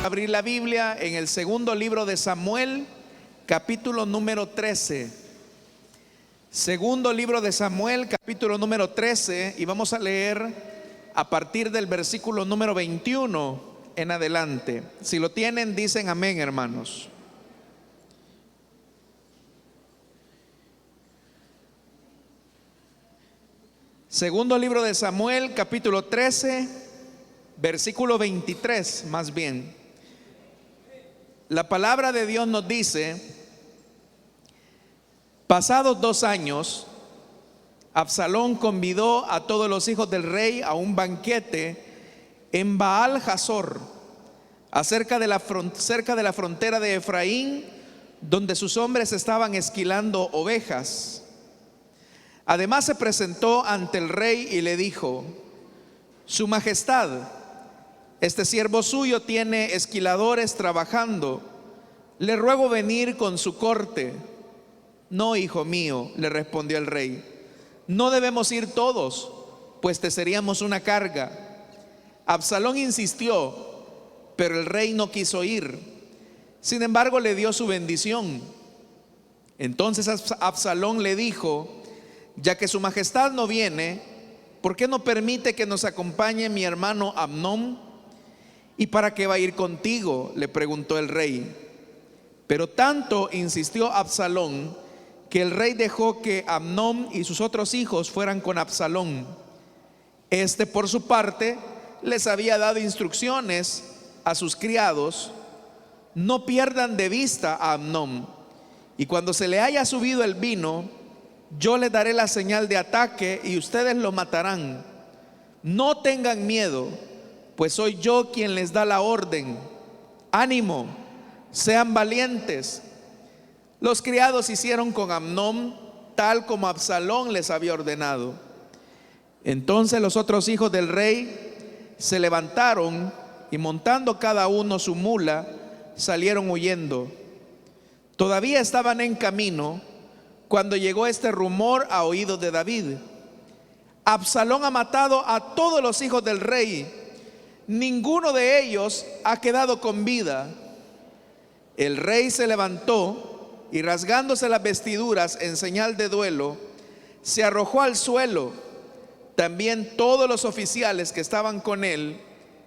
abrir la Biblia en el segundo libro de Samuel, capítulo número 13. Segundo libro de Samuel, capítulo número 13, y vamos a leer a partir del versículo número 21 en adelante. Si lo tienen, dicen amén, hermanos. Segundo libro de Samuel, capítulo 13, versículo 23, más bien. La palabra de Dios nos dice: pasados 2 años, Absalón convidó a todos los hijos del rey a un banquete en Baal Hazor, cerca de la frontera de Efraín, donde sus hombres estaban esquilando ovejas. Además se presentó ante el rey y le dijo: Su majestad, este siervo suyo tiene esquiladores trabajando, le ruego venir con su corte. No, hijo mío, le respondió el rey, no debemos ir todos, pues te seríamos una carga. Absalón insistió, pero el rey no quiso ir. Sin embargo, le dio su bendición. Entonces Absalón le dijo: ya que su majestad no viene, ¿por qué no permite que nos acompañe mi hermano Amnón? ¿Y para qué va a ir contigo?, le preguntó el rey. Pero tanto insistió Absalón que el rey dejó que Amnón y sus otros hijos fueran con Absalón. Este, por su parte, les había dado instrucciones a sus criados: no pierdan de vista a Amnón, y cuando se le haya subido el vino, yo les daré la señal de ataque y ustedes lo matarán. No tengan miedo, pues soy yo quien les da la orden. Ánimo, sean valientes. Los criados hicieron con Amnón tal como Absalón les había ordenado. Entonces los otros hijos del rey se levantaron y, montando cada uno su mula, salieron huyendo. Todavía estaban en camino cuando llegó este rumor a oídos de David: Absalón ha matado a todos los hijos del rey, ninguno de ellos ha quedado con vida. El rey se levantó y, rasgándose las vestiduras en señal de duelo, se arrojó al suelo. También todos los oficiales que estaban con él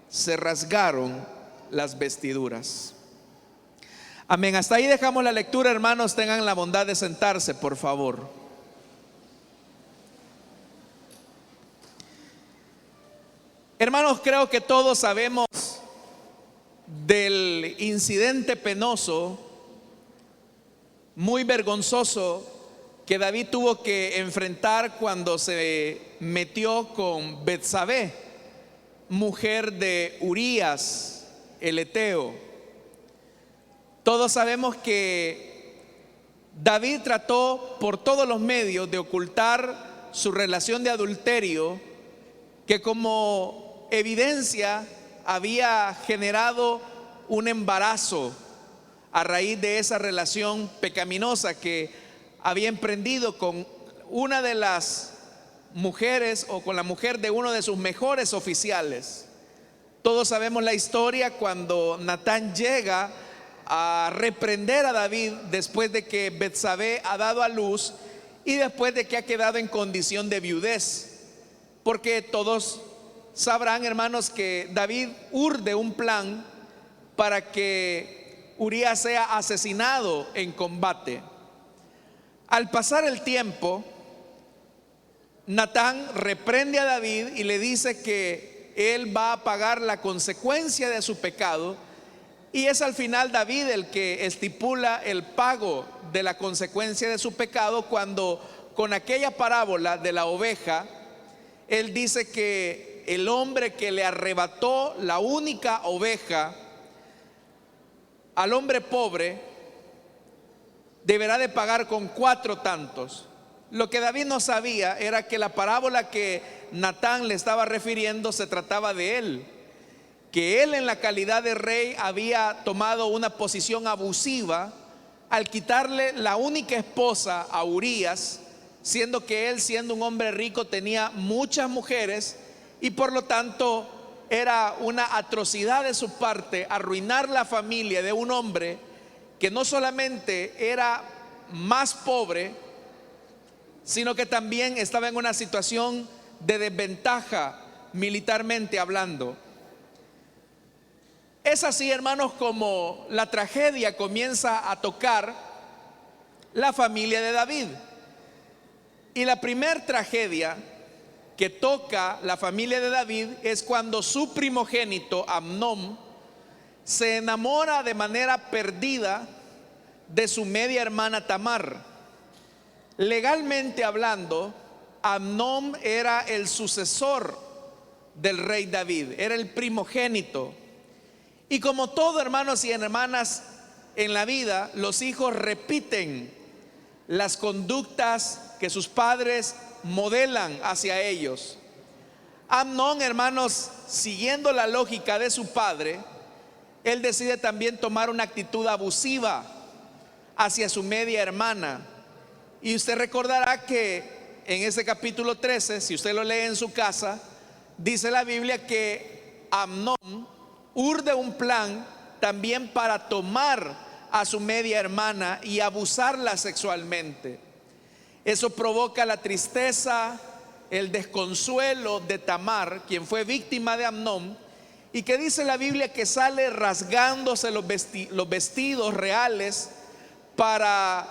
se rasgaron las vestiduras. Amén. Hasta ahí dejamos la lectura, hermanos. Tengan la bondad de sentarse, por favor. Hermanos, creo que todos sabemos del incidente penoso, muy vergonzoso, que David tuvo que enfrentar cuando se metió con Betsabé, mujer de Urías el Eteo. Todos sabemos que David trató por todos los medios de ocultar su relación de adulterio, que como evidencia había generado un embarazo a raíz de esa relación pecaminosa que había emprendido con una de las mujeres, o con la mujer de uno de sus mejores oficiales. Todos sabemos la historia cuando Natán llega a reprender a David después de que Betsabé ha dado a luz y después de que ha quedado en condición de viudez, porque todos sabrán, hermanos, que David urde un plan para que Urías sea asesinado en combate. Al pasar el tiempo, Natán reprende a David y le dice que él va a pagar la consecuencia de su pecado, y es al final David el que estipula el pago de la consecuencia de su pecado, cuando con aquella parábola de la oveja, él dice que el hombre que le arrebató la única oveja al hombre pobre deberá de pagar con 4 tantos. Lo que David no sabía era que la parábola que Natán le estaba refiriendo se trataba de él, que él, en la calidad de rey, había tomado una posición abusiva al quitarle la única esposa a Urías, siendo que él, siendo un hombre rico, tenía muchas mujeres, y por lo tanto era una atrocidad de su parte arruinar la familia de un hombre que no solamente era más pobre, sino que también estaba en una situación de desventaja militarmente hablando. Es así, hermanos, como la tragedia comienza a tocar la familia de David. Y la primera tragedia que toca la familia de David es cuando su primogénito Amnón se enamora de manera perdida de su media hermana Tamar. Legalmente hablando, Amnón era el sucesor del rey David, era el primogénito. Y como todo, hermanos y hermanas, en la vida, los hijos repiten las conductas que sus padres modelan hacia ellos. Amnón, hermanos, siguiendo la lógica de su padre, él decide también tomar una actitud abusiva hacia su media hermana. Y usted recordará que en ese capítulo 13, si usted lo lee en su casa, dice la Biblia que Amnón urde un plan también para tomar a su media hermana y abusarla sexualmente. Eso provoca la tristeza, el desconsuelo de Tamar, quien fue víctima de Amnón, y que dice la Biblia que sale rasgándose los vestidos reales para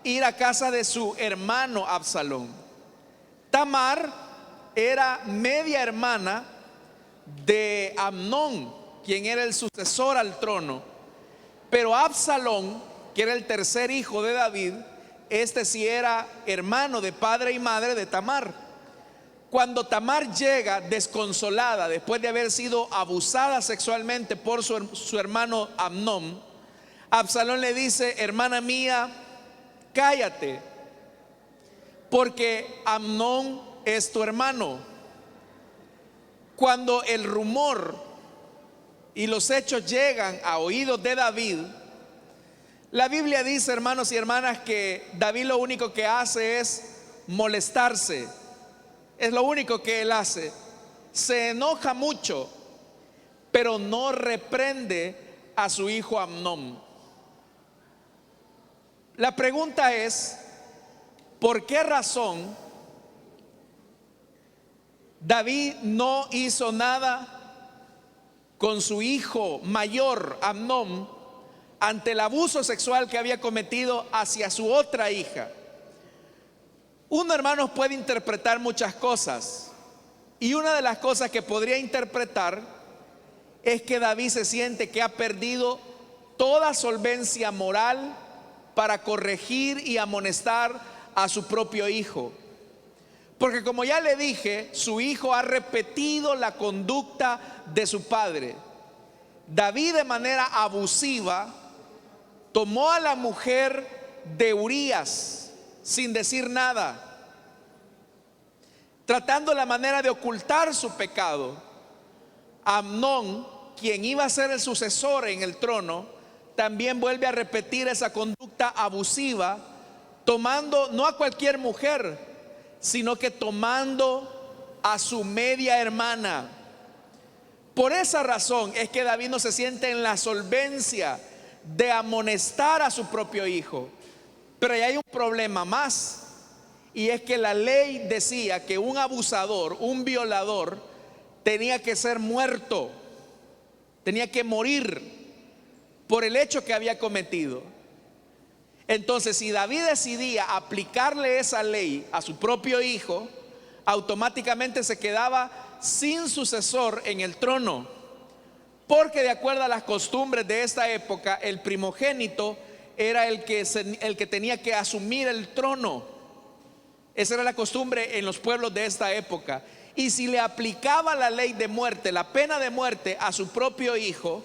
ir a casa de su hermano Absalón. Tamar era media hermana de Amnón, quien era el sucesor al trono, pero Absalón, que era el tercer hijo de David, este sí era hermano de padre y madre de Tamar. Cuando Tamar llega desconsolada después de haber sido abusada sexualmente por su hermano Amnón, Absalón le dice: hermana mía, cállate, porque Amnón es tu hermano. Cuando el rumor y los hechos llegan a oídos de David, la Biblia dice, hermanos y hermanas, que David lo único que hace es molestarse. Es lo único que él hace. Se enoja mucho, pero no reprende a su hijo Amnón. La pregunta es: ¿por qué razón David no hizo nada con su hijo mayor Amnón ante el abuso sexual que había cometido hacia su otra hija? Uno, hermanos, puede interpretar muchas cosas, y una de las cosas que podría interpretar es que David se siente que ha perdido toda solvencia moral para corregir y amonestar a su propio hijo. Porque, como ya le dije, su hijo ha repetido la conducta de su padre. David, de manera abusiva, tomó a la mujer de Urías sin decir nada, tratando la manera de ocultar su pecado. Amnón, quien iba a ser el sucesor en el trono, también vuelve a repetir esa conducta abusiva, tomando no a cualquier mujer, sino que tomando a su media hermana. Por esa razón es que David no se siente en la solvencia de amonestar a su propio hijo. Pero ahí hay un problema más, y es que la ley decía que un abusador, un violador, tenía que ser muerto, tenía que morir por el hecho que había cometido. Entonces, si David decidía aplicarle esa ley a su propio hijo, automáticamente se quedaba sin sucesor en el trono, porque de acuerdo a las costumbres de esta época, el primogénito era el que tenía que asumir el trono. Esa era la costumbre en los pueblos de esta época. Y si le aplicaba la ley de muerte, la pena de muerte a su propio hijo,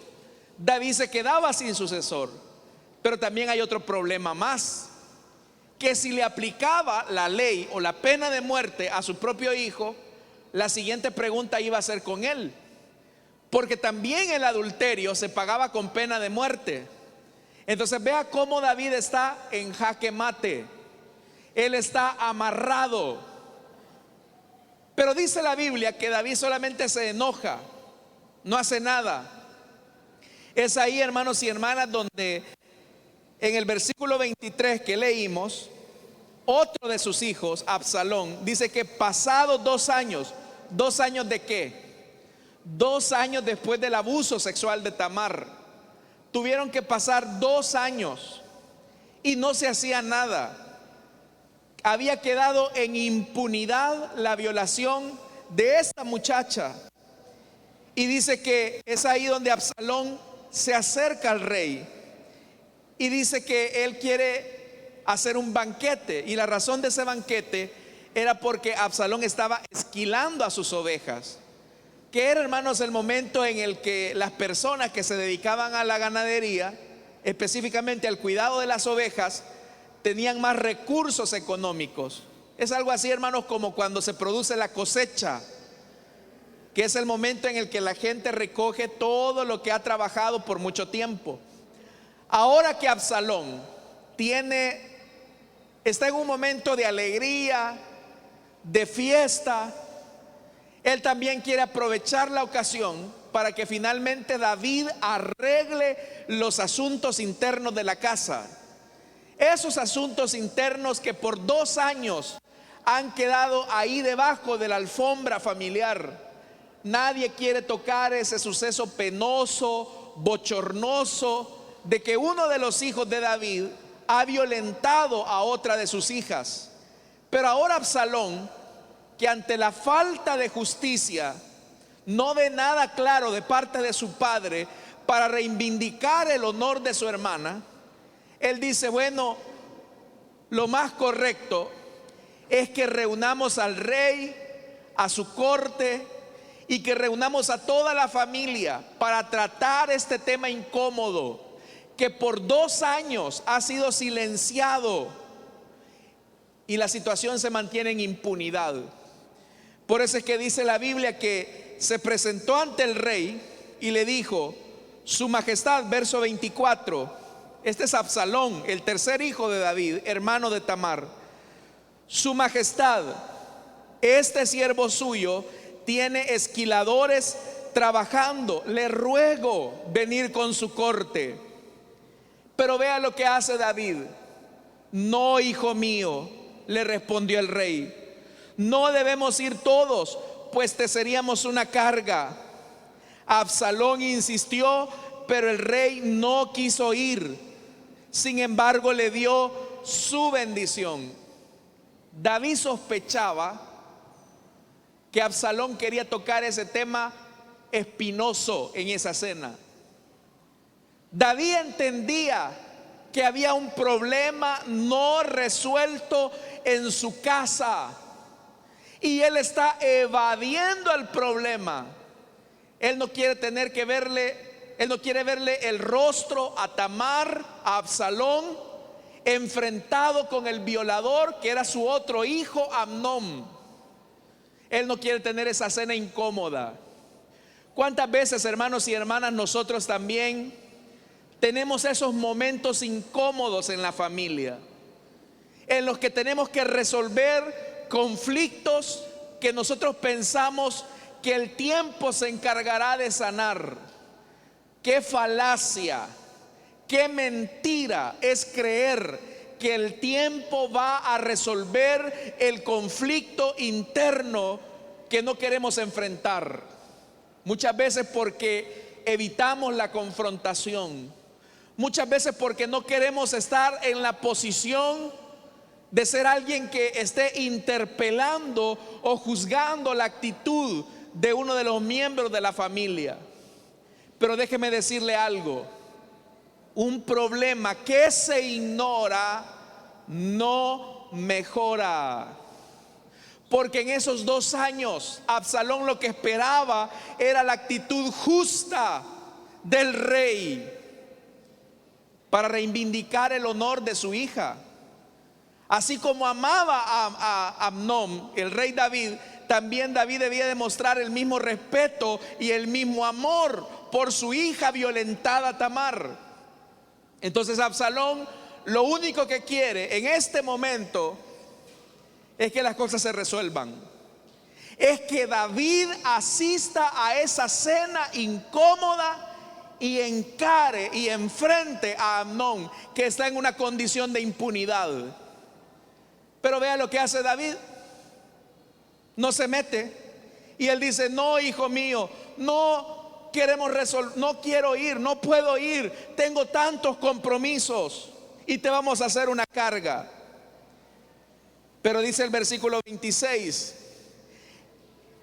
David se quedaba sin sucesor. Pero también hay otro problema más, que si le aplicaba la ley o la pena de muerte a su propio hijo, la siguiente pregunta iba a ser con él, porque también el adulterio se pagaba con pena de muerte. Entonces vea cómo David está en jaque mate. Él está amarrado. Pero dice la Biblia que David solamente se enoja, no hace nada. Es ahí, hermanos y hermanas, donde en el versículo 23 que leímos, otro de sus hijos, Absalón, dice que pasados 2 años, ¿2 años de qué? 2 años después del abuso sexual de Tamar, tuvieron que pasar 2 años y no se hacía nada. Había quedado en impunidad la violación de esta muchacha. Y dice que es ahí donde Absalón se acerca al rey y dice que él quiere hacer un banquete. Y la razón de ese banquete era porque Absalón estaba esquilando a sus ovejas, que era, hermanos, el momento en el que las personas que se dedicaban a la ganadería, específicamente al cuidado de las ovejas, tenían más recursos económicos. Es algo así, hermanos, como cuando se produce la cosecha, que es el momento en el que la gente recoge todo lo que ha trabajado por mucho tiempo. Ahora que Absalón está en un momento de alegría, de fiesta, él también quiere aprovechar la ocasión para que finalmente David arregle los asuntos internos de la casa. Esos asuntos internos que por 2 años han quedado ahí debajo de la alfombra familiar. Nadie quiere tocar ese suceso penoso, bochornoso, de que uno de los hijos de David ha violentado a otra de sus hijas. Pero ahora Absalón, que ante la falta de justicia no ve nada claro de parte de su padre para reivindicar el honor de su hermana, él dice: bueno, lo más correcto es que reunamos al rey, a su corte, y que reunamos a toda la familia para tratar este tema incómodo que por 2 años ha sido silenciado y la situación se mantiene en impunidad. Por eso es que dice la Biblia que se presentó ante el rey y le dijo: su majestad, verso 24, este es Absalón, el tercer hijo de David, hermano de Tamar. Su majestad, este siervo suyo tiene esquiladores trabajando, le ruego venir con su corte. Pero vea lo que hace David. No, hijo mío, le respondió el rey, no debemos ir todos, pues te seríamos una carga. Absalón insistió, pero el rey no quiso ir. Sin embargo, le dio su bendición. David sospechaba que Absalón quería tocar ese tema espinoso en esa cena. David entendía que había un problema no resuelto en su casa y él está evadiendo el problema. Él no quiere verle el rostro a Tamar, a Absalón, enfrentado con el violador que era su otro hijo, Amnón. Él no quiere tener esa cena incómoda. ¿Cuántas veces, hermanos y hermanas, nosotros también tenemos esos momentos incómodos en la familia, en los que tenemos que resolver conflictos que nosotros pensamos que el tiempo se encargará de sanar? Qué falacia, qué mentira es creer que el tiempo va a resolver el conflicto interno que no queremos enfrentar. Muchas veces porque evitamos la confrontación, muchas veces porque no queremos estar en la posición de ser alguien que esté interpelando o juzgando la actitud de uno de los miembros de la familia. Pero déjeme decirle algo: un problema que se ignora no mejora. Porque en esos 2 años Absalón lo que esperaba era la actitud justa del rey para reivindicar el honor de su hija. Así como amaba a Amnón, el rey David, también David debía demostrar el mismo respeto y el mismo amor por su hija violentada Tamar. Entonces Absalón lo único que quiere en este momento es que las cosas se resuelvan. es que David asista a esa cena incómoda y encare y enfrente a Amnón, que está en una condición de impunidad. Pero vea lo que hace David. No se mete. Y él dice: no, hijo mío, no queremos resolver, no quiero ir, no puedo ir, tengo tantos compromisos y te vamos a hacer una carga. Pero dice el versículo 26,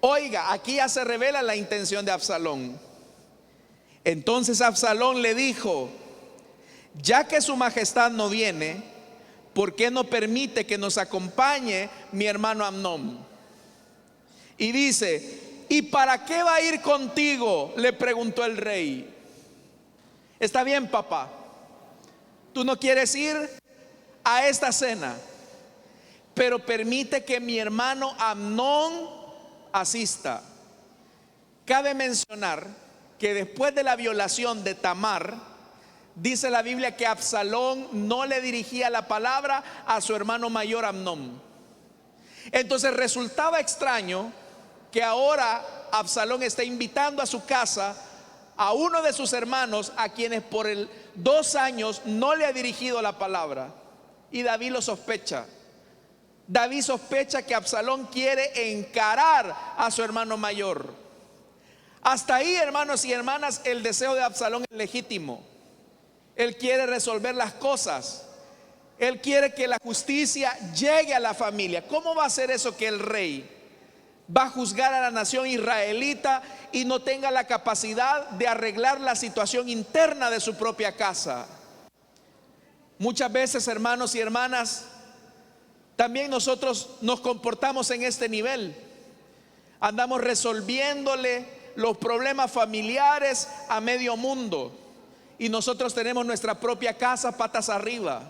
oiga, aquí ya se revela la intención de Absalón. Entonces Absalón le dijo: ya que su majestad no viene, ¿por qué no permite que nos acompañe mi hermano Amnón? Y dice: ¿y para qué va a ir contigo?, le preguntó el rey. Está bien, papá, tú no quieres ir a esta cena, pero permite que mi hermano Amnón asista. Cabe mencionar que después de la violación de Tamar, dice la Biblia que Absalón no le dirigía la palabra a su hermano mayor Amnón. Entonces resultaba extraño que ahora Absalón está invitando a su casa a uno de sus hermanos, a quienes por 2 años no le ha dirigido la palabra. Y David lo sospecha. David sospecha que Absalón quiere encarar a su hermano mayor. Hasta ahí, hermanos y hermanas, el deseo de Absalón es legítimo. Él quiere resolver las cosas. Él quiere que la justicia llegue a la familia. ¿Cómo va a ser eso que el rey va a juzgar a la nación israelita y no tenga la capacidad de arreglar la situación interna de su propia casa? Muchas veces, hermanos y hermanas, también nosotros nos comportamos en este nivel. Andamos resolviéndole los problemas familiares a medio mundo y nosotros tenemos nuestra propia casa patas arriba.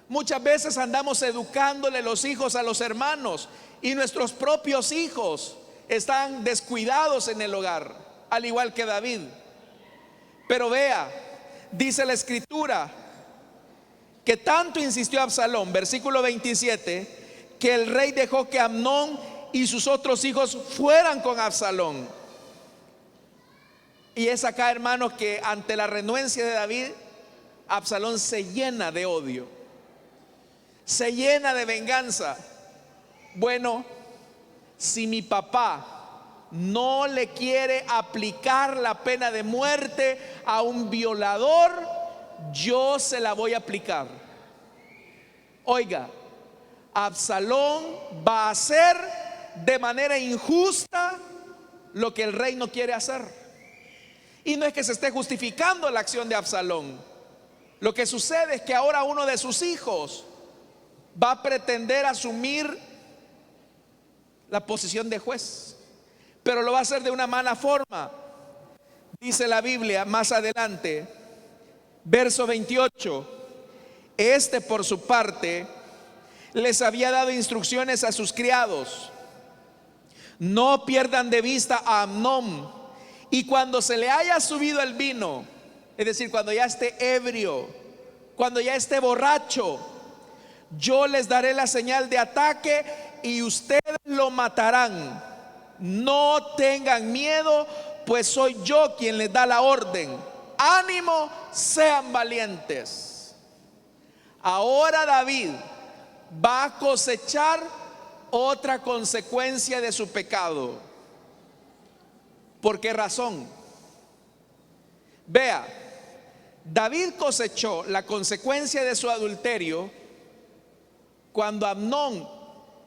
Muchas veces andamos educándole los hijos a los hermanos y nuestros propios hijos están descuidados en el hogar, al igual que David. Pero vea, dice la escritura que tanto insistió Absalón, versículo 27, que el rey dejó que Amnón y sus otros hijos fueran con Absalón. Y es acá, hermanos, que ante la renuencia de David, Absalón se llena de odio, se llena de venganza. Bueno, si mi papá no le quiere aplicar la pena de muerte a un violador, yo se la voy a aplicar. Oiga, Absalón va a hacer de manera injusta lo que el rey no quiere hacer. Y no es que se esté justificando la acción de Absalón. Lo que sucede es que ahora uno de sus hijos va a pretender asumir la posición de juez, pero lo va a hacer de una mala forma. Dice la Biblia más adelante, verso 28, este por su parte les había dado instrucciones a sus criados: no pierdan de vista a Amnón, y cuando se le haya subido el vino, es decir, cuando ya esté ebrio, cuando ya esté borracho, yo les daré la señal de ataque y ustedes lo matarán. No tengan miedo, pues soy yo quien les da la orden. Ánimo, sean valientes. Ahora David va a cosechar otra consecuencia de su pecado. ¿Por qué razón? Vea, David cosechó la consecuencia de su adulterio cuando Amnón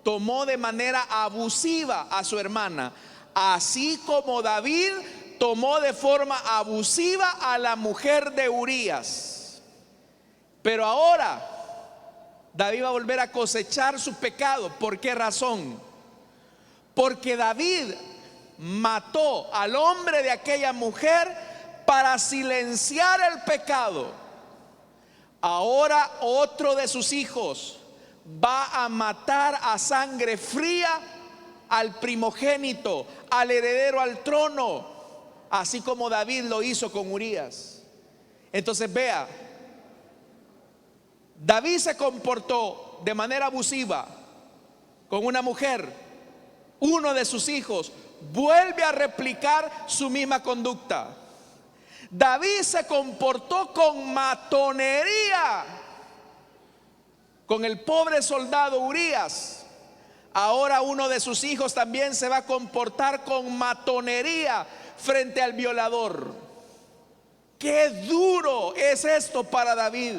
tomó de manera abusiva a su hermana, así como David tomó de forma abusiva a la mujer de Urías. Pero ahora David va a volver a cosechar su pecado. ¿Por qué razón? Porque David mató al hombre de aquella mujer para silenciar el pecado. Ahora otro de sus hijos va a matar a sangre fría al primogénito, al heredero al trono, así como David lo hizo con Urías. Entonces vea, David se comportó de manera abusiva con una mujer, uno de sus hijos, vuelve a replicar su misma conducta. David se comportó con matonería con el pobre soldado Urías. Ahora uno de sus hijos también se va a comportar con matonería frente al violador. Qué duro es esto para David.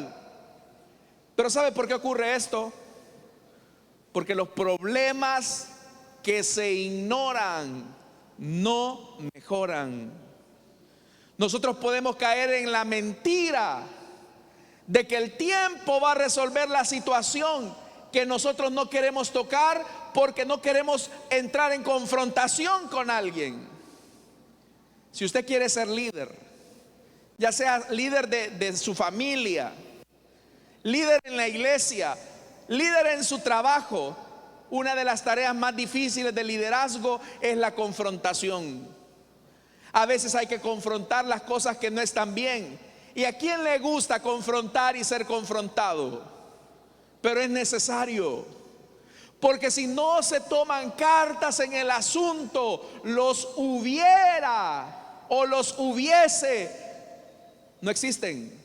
Pero ¿sabe por qué ocurre esto? Porque los problemas que se ignoran no mejoran. Nosotros podemos caer en la mentira de que el tiempo va a resolver la situación que nosotros no queremos tocar porque no queremos entrar en confrontación con alguien. Si usted quiere ser líder, ya sea líder de su familia, líder en la iglesia, líder en su trabajo, una de las tareas más difíciles del liderazgo es la confrontación. A veces hay que confrontar las cosas que no están bien. ¿Y a quién le gusta confrontar y ser confrontado? Pero es necesario. Porque si no se toman cartas en el asunto, los hubiera o los hubiese, no existen.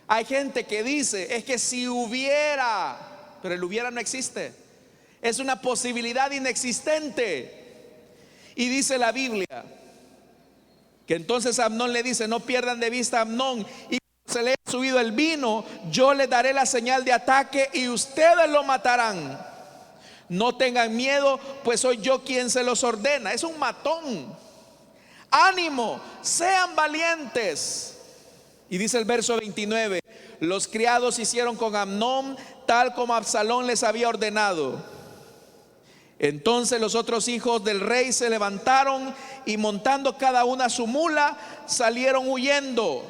Hay gente que dice, es que si hubiera, pero el hubiera no existe. Es una posibilidad inexistente. Y dice la Biblia que entonces Amnón le dice, no pierdan de vista a Amnón, y cuando se le ha subido el vino, yo les daré la señal de ataque y ustedes lo matarán. No tengan miedo, pues soy yo quien se los ordena. Es un matón. Ánimo, sean valientes. Y dice el verso 29, los criados hicieron con Amnón tal como Absalón les había ordenado. Entonces los otros hijos del rey se levantaron y montando cada una su mula, salieron huyendo.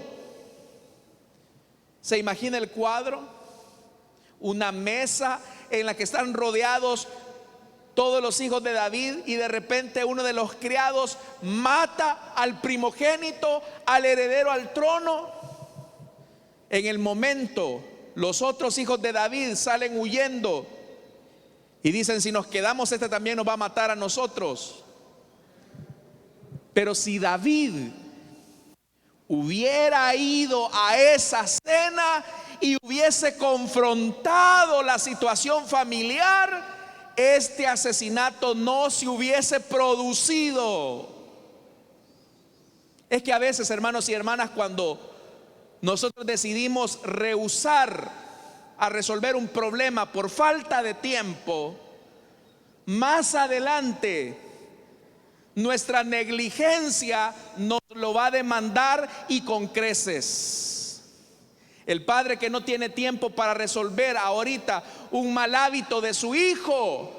¿Se imagina el cuadro? Una mesa en la que están rodeados todos los hijos de David y de repente uno de los criados mata al primogénito, al heredero al trono. En el momento, los otros hijos de David salen huyendo y dicen, si nos quedamos, este también nos va a matar a nosotros. Pero si David hubiera ido a esa cena y hubiese confrontado la situación familiar, este asesinato no se hubiese producido. Es que a veces, hermanos y hermanas, cuando nosotros decidimos rehusar a resolver un problema por falta de tiempo, más adelante nuestra negligencia nos lo va a demandar y con creces. El padre que no tiene tiempo para resolver ahorita un mal hábito de su hijo,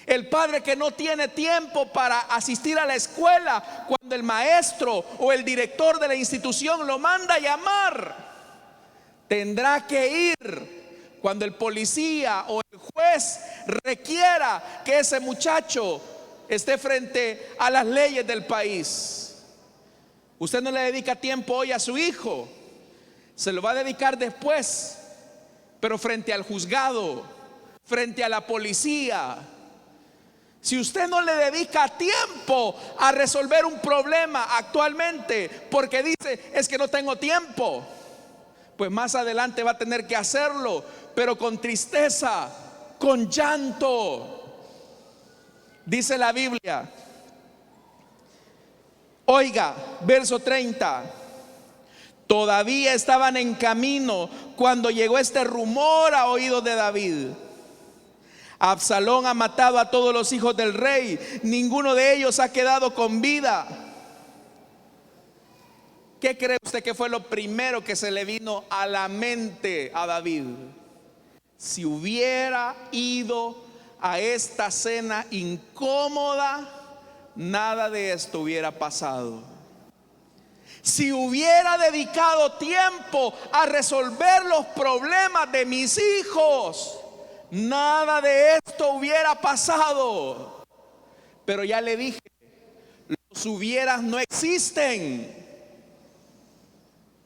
el padre que no tiene tiempo para asistir a la escuela cuando el maestro o el director de la institución lo manda a llamar, tendrá que ir cuando el policía o el juez requiera que ese muchacho esté frente a las leyes del país. Usted no le dedica tiempo hoy a su hijo, se lo va a dedicar después, pero frente al juzgado, frente a la policía. Si usted no le dedica tiempo a resolver un problema actualmente porque dice, es que no tengo tiempo, pues más adelante va a tener que hacerlo, pero con tristeza, con llanto. Dice la Biblia, oiga, verso 30, todavía estaban en camino cuando llegó este rumor a oídos de David: Absalón ha matado a todos los hijos del rey, ninguno de ellos ha quedado con vida. ¿Qué cree usted que fue lo primero que se le vino a la mente a David? Si hubiera ido a esta cena incómoda, nada de esto hubiera pasado. Si hubiera dedicado tiempo a resolver los problemas de mis hijos, nada de esto hubiera pasado. Pero ya le dije, los hubieras no existen.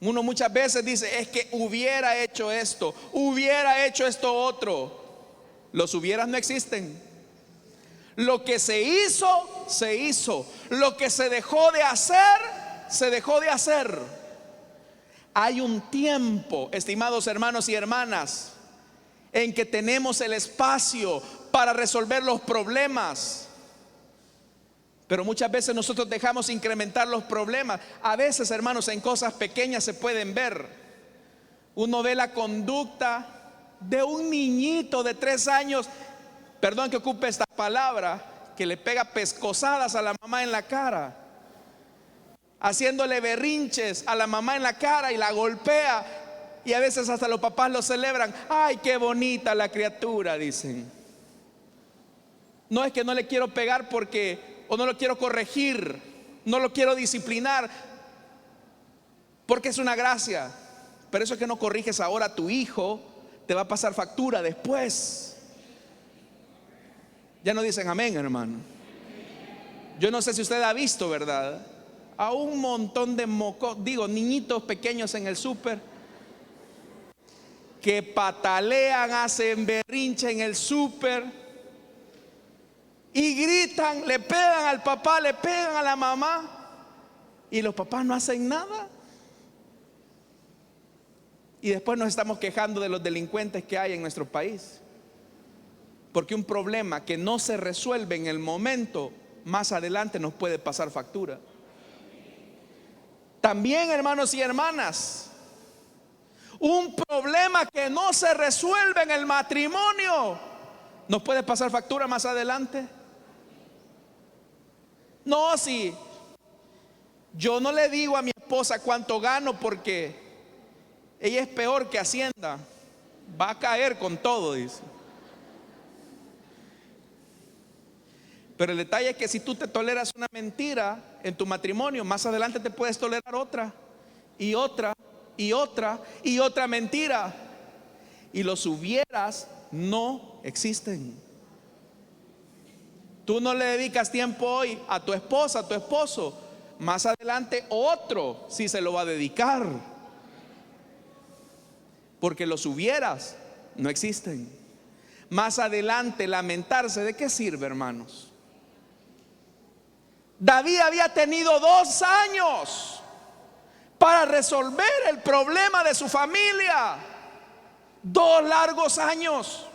Uno muchas veces dice, es que hubiera hecho esto, hubiera hecho esto otro. Los hubieras no existen. Lo que se hizo, se hizo. Lo que se dejó de hacer, se dejó de hacer. Hay un tiempo, estimados hermanos y hermanas, en que tenemos el espacio para resolver los problemas. Pero muchas veces nosotros dejamos incrementar los problemas. A veces, hermanos, en cosas pequeñas se pueden ver. Uno ve la conducta de un niñito de 3 años, perdón que ocupe esta palabra, que le pega pescosadas a la mamá en la cara, haciéndole berrinches a la mamá en la cara y la golpea. Y a veces hasta los papás lo celebran. Ay, qué bonita la criatura, dicen. No es que no le quiero pegar porque, o no lo quiero corregir, no lo quiero disciplinar, porque es una gracia. Pero eso es que no corriges ahora a tu hijo, te va a pasar factura después. Ya no dicen amén, hermano. Yo no sé si usted ha visto, ¿verdad?, a un montón de niñitos pequeños en el súper que patalean, hacen berrinche en el súper y gritan, le pegan al papá, le pegan a la mamá, y los papás no hacen nada. Y después nos estamos quejando de los delincuentes que hay en nuestro país, porque un problema que no se resuelve en el momento, más adelante nos puede pasar factura. También, hermanos y hermanas, un problema que no se resuelve en el matrimonio nos puede pasar factura más adelante. No, si yo no le digo a mi esposa cuánto gano, porque ella es peor que Hacienda, va a caer con todo, dice. Pero el detalle es que si tú te toleras una mentira en tu matrimonio, más adelante te puedes tolerar otra y otra y otra y otra mentira. Y los hubieras no existen. Tú no le dedicas tiempo hoy a tu esposa, a tu esposo, más adelante otro sí se lo va a dedicar, porque los hubieras no existen. Más adelante lamentarse, ¿de qué sirve, hermanos? David había tenido 2 años para resolver el problema de su familia. 2 largos años.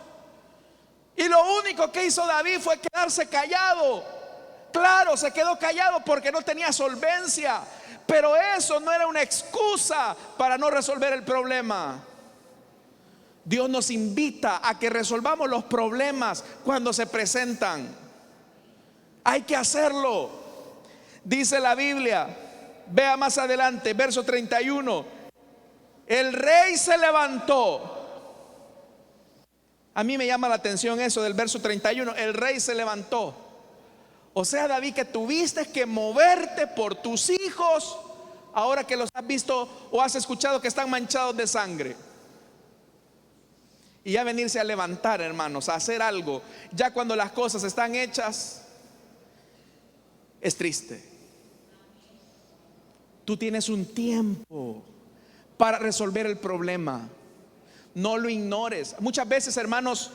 Y lo único que hizo David fue quedarse callado. Claro, se quedó callado porque no tenía solvencia, pero eso no era una excusa para no resolver el problema. Dios nos invita a que resolvamos los problemas cuando se presentan. Hay que hacerlo. Dice la Biblia, vea más adelante, verso 31. El rey se levantó. A mí me llama la atención eso del verso 31. El rey se levantó. O sea, David, que tuviste que moverte por tus hijos, ahora que los has visto o has escuchado que están manchados de sangre. Y ya venirse a levantar, hermanos, a hacer algo, ya cuando las cosas están hechas, es triste. Tú tienes un tiempo para resolver el problema. No lo ignores. Muchas veces, hermanos,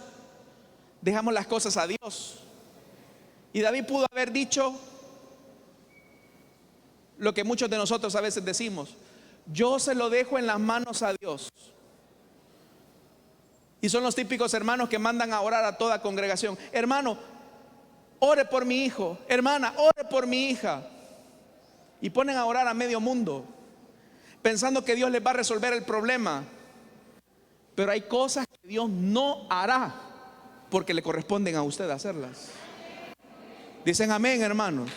dejamos las cosas a Dios. Y David pudo haber dicho lo que muchos de nosotros a veces decimos: yo se lo dejo en las manos a Dios. Y son los típicos hermanos que mandan a orar a toda congregación: hermano, ore por mi hijo. Hermana, ore por mi hija. Y ponen a orar a medio mundo, pensando que Dios les va a resolver el problema. Pero hay cosas que Dios no hará, porque le corresponden a usted hacerlas. Dicen amén, hermanos.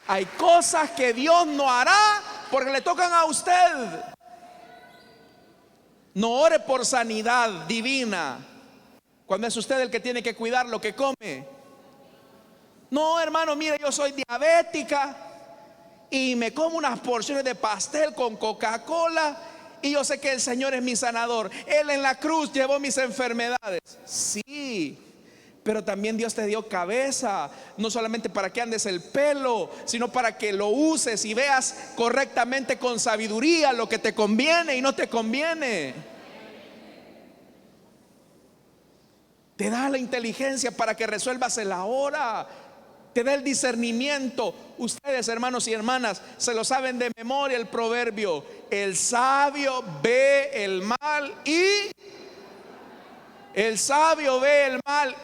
Hay cosas que Dios no hará porque le tocan a usted. No ore por sanidad divina cuando es usted el que tiene que cuidar lo que come. No, hermano, mire, yo soy diabética y me como unas porciones de pastel con Coca-Cola y yo sé que el Señor es mi sanador. Él en la cruz llevó mis enfermedades. Sí, pero también Dios te dio cabeza, no solamente para que andes el pelo, sino para que lo uses y veas correctamente con sabiduría lo que te conviene y no te conviene. te da la inteligencia para que resuelvas el ahora, te da el discernimiento. Ustedes, hermanos y hermanas, se lo saben de memoria el proverbio: el sabio ve el mal y el sabio ve el mal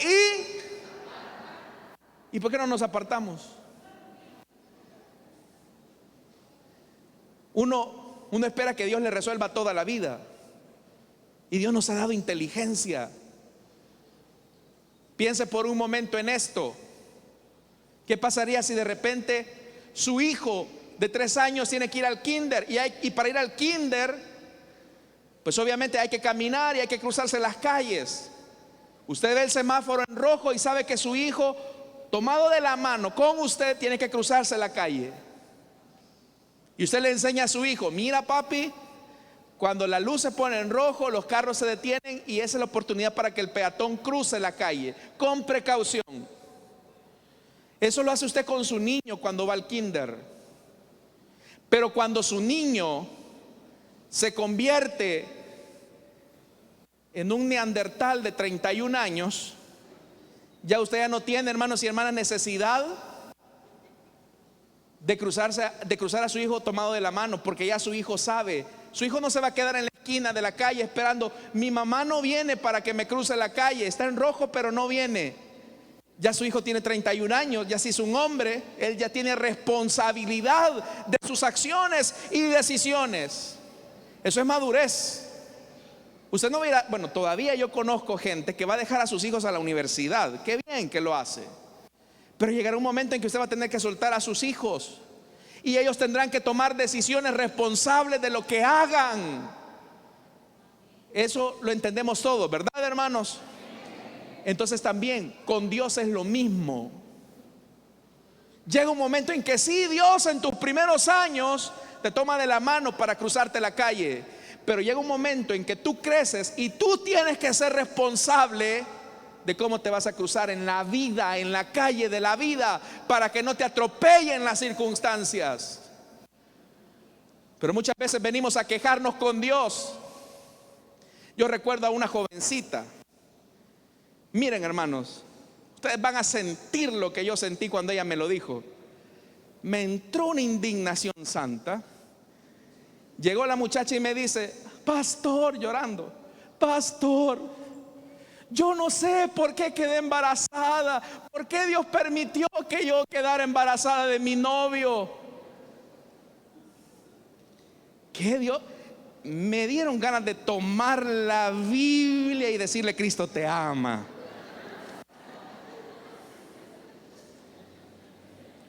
¿y por qué no nos apartamos? Uno espera que Dios le resuelva toda la vida, y Dios nos ha dado inteligencia. Piense por un momento en esto. ¿Qué pasaría si de repente su hijo de 3 años tiene que ir al kinder? Y para ir al kinder, pues obviamente hay que caminar y hay que cruzarse las calles. Usted ve el semáforo en rojo y sabe que su hijo, tomado de la mano con usted, tiene que cruzarse la calle. Y usted le enseña a su hijo: mira, papi, cuando la luz se pone en rojo, los carros se detienen y esa es la oportunidad para que el peatón cruce la calle con precaución. Eso lo hace usted con su niño cuando va al kinder. Pero cuando su niño se convierte en un neandertal de 31 años, ya usted ya no tiene, hermanos y hermanas, necesidad de cruzar a su hijo tomado de la mano, porque ya su hijo sabe. Su hijo no se va a quedar en la esquina de la calle esperando: mi mamá no viene para que me cruce la calle, está en rojo pero no viene. Ya su hijo tiene 31 años, ya si es un hombre, él ya tiene responsabilidad de sus acciones y decisiones. Eso es madurez. Usted no verá, bueno, todavía yo conozco gente que va a dejar a sus hijos a la universidad. Qué bien que lo hace. Pero llegará un momento en que usted va a tener que soltar a sus hijos, y ellos tendrán que tomar decisiones responsables de lo que hagan. Eso lo entendemos todos, ¿verdad, hermanos? Entonces también con Dios es lo mismo. Llega un momento en que sí, Dios en tus primeros años te toma de la mano para cruzarte la calle, pero llega un momento en que tú creces y tú tienes que ser responsable de cómo te vas a cruzar en la vida, en la calle de la vida, para que no te atropellen las circunstancias. Pero muchas veces venimos a quejarnos con Dios. Yo recuerdo a una jovencita. Miren, hermanos, ustedes van a sentir lo que yo sentí cuando ella me lo dijo. Me entró una indignación santa. Llegó la muchacha y me dice: pastor, llorando, pastor, yo no sé por qué quedé embarazada, por qué Dios permitió que yo quedara embarazada de mi novio. ¿Qué Dios? Me dieron ganas de tomar la Biblia y decirle: Cristo te ama.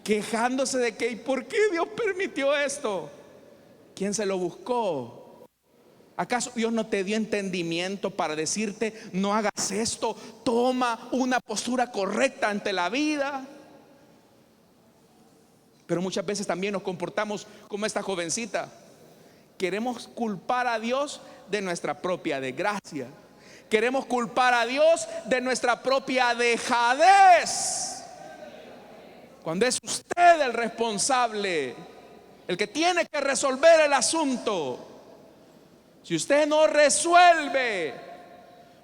Quejándose de que, ¿y por qué Dios permitió esto? ¿Quién se lo buscó? ¿Acaso Dios no te dio entendimiento para decirte: no hagas esto, toma una postura correcta ante la vida? Pero muchas veces también nos comportamos como esta jovencita. Queremos culpar a Dios de nuestra propia desgracia. Queremos culpar a Dios de nuestra propia dejadez, cuando es usted el responsable, el que tiene que resolver el asunto. Si usted no resuelve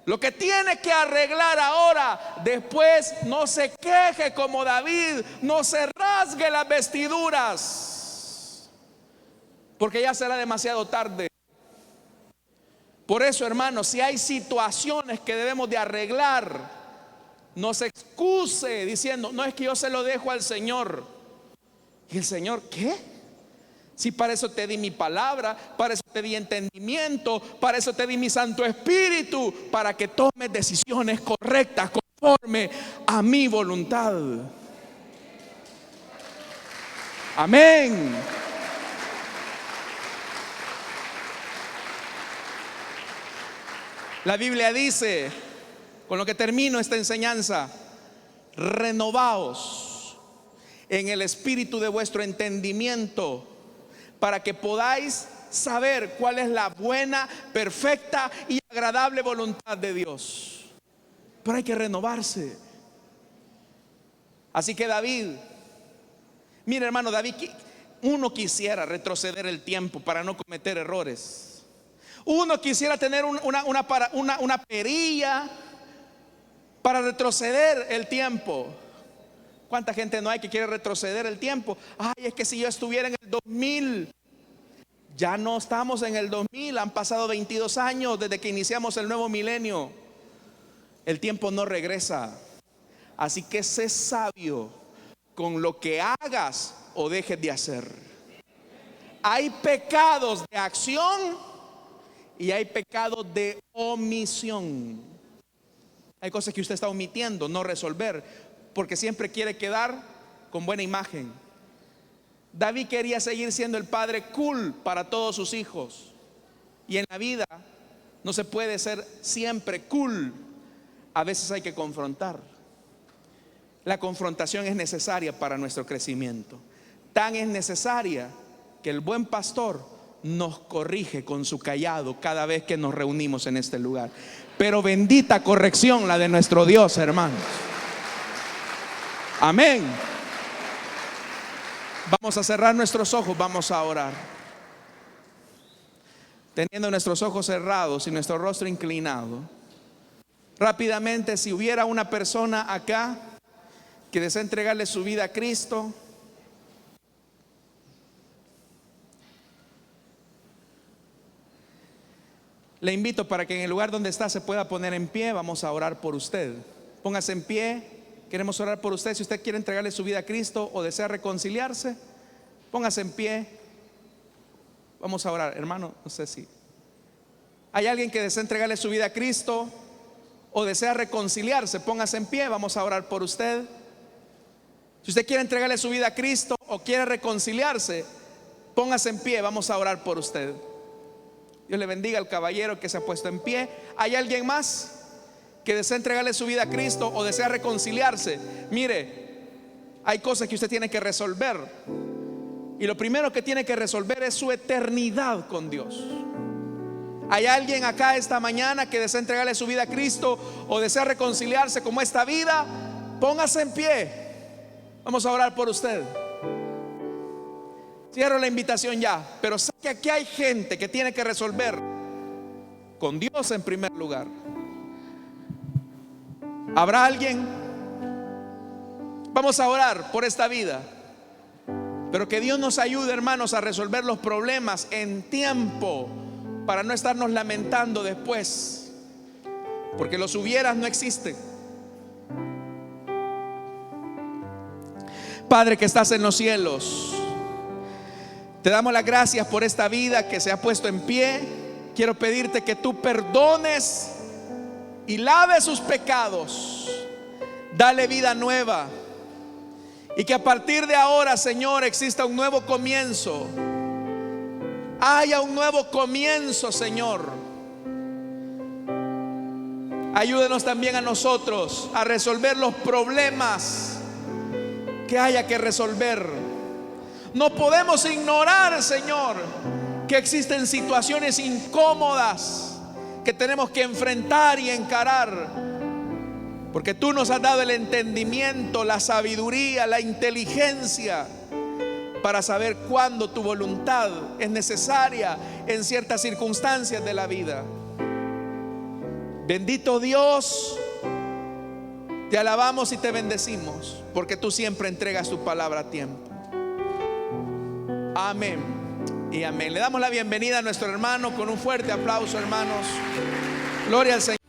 lo que tiene que arreglar ahora, después no se queje como David, no se rasgue las vestiduras, porque ya será demasiado tarde. Por eso, hermanos, si hay situaciones que debemos de arreglar, no se excuse diciendo: no, es que yo se lo dejo al Señor. Y el Señor, ¿qué? Si para eso te di mi palabra, para eso te di entendimiento, para eso te di mi Santo Espíritu, para que tomes decisiones correctas conforme a mi voluntad. Amén. La Biblia dice, con lo que termino esta enseñanza: renovaos en el espíritu de vuestro entendimiento, para que podáis saber cuál es la buena, perfecta y agradable voluntad de Dios. Pero hay que renovarse. Así que David, mire, hermano, David, uno quisiera retroceder el tiempo para no cometer errores. Uno quisiera tener una perilla para retroceder el tiempo. ¿Cuánta gente no hay que quiere retroceder el tiempo? Ay, es que si yo estuviera en el 2000. Ya no estamos en el 2000, han pasado 22 años desde que iniciamos el nuevo milenio. El tiempo no regresa. Así que sé sabio con lo que hagas o dejes de hacer. Hay pecados de acción y hay pecados de omisión. Hay cosas que usted está omitiendo, no resolver, porque siempre quiere quedar con buena imagen. David quería seguir siendo el padre cool para todos sus hijos. Y en la vida no se puede ser siempre cool. A veces hay que confrontar. La confrontación es necesaria para nuestro crecimiento. Tan es necesaria que el buen pastor nos corrige con su cayado cada vez que nos reunimos en este lugar. Pero bendita corrección la de nuestro Dios, hermanos. Amén. Vamos a cerrar nuestros ojos, vamos a orar. Teniendo nuestros ojos cerrados y nuestro rostro inclinado, rápidamente, si hubiera una persona acá que desea entregarle su vida a Cristo, le invito para que en el lugar donde está se pueda poner en pie. Vamos a orar por usted. Póngase en pie. Queremos orar por usted. Si usted quiere entregarle su vida a Cristo o desea reconciliarse, póngase en pie. Vamos a orar, hermano. No sé si hay alguien que desea entregarle su vida a Cristo o desea reconciliarse. Póngase en pie. Vamos a orar por usted. Si usted quiere entregarle su vida a Cristo o quiere reconciliarse, póngase en pie. Vamos a orar por usted. Dios le bendiga al caballero que se ha puesto en pie. ¿Hay alguien más que desea entregarle su vida a Cristo o desea reconciliarse? Mire, hay cosas que usted tiene que resolver. Y lo primero que tiene que resolver es su eternidad con Dios. ¿Hay alguien acá esta mañana que desea entregarle su vida a Cristo o desea reconciliarse con esta vida? Póngase en pie. Vamos a orar por usted. Cierro la invitación ya, pero sé que aquí hay gente que tiene que resolver con Dios en primer lugar. ¿Habrá alguien? Vamos a orar por esta vida, pero que Dios nos ayude, hermanos, a resolver los problemas en tiempo, para no estarnos lamentando después, porque los hubieras no existen. Padre que estás en los cielos, te damos las gracias por esta vida que se ha puesto en pie. Quiero pedirte que tú perdones y lave sus pecados. Dale vida nueva. Y que a partir de ahora, Señor, exista un nuevo comienzo. Haya un nuevo comienzo, Señor. Ayúdenos también a nosotros a resolver los problemas que haya que resolver. No podemos ignorar, Señor, que existen situaciones incómodas que tenemos que enfrentar y encarar, porque tú nos has dado el entendimiento, la sabiduría, la inteligencia para saber cuándo tu voluntad es necesaria en ciertas circunstancias de la vida. Bendito Dios, te alabamos y te bendecimos, porque tú siempre entregas tu palabra a tiempo. Amén y amén. Le damos la bienvenida a nuestro hermano con un fuerte aplauso, hermanos. Gloria al Señor.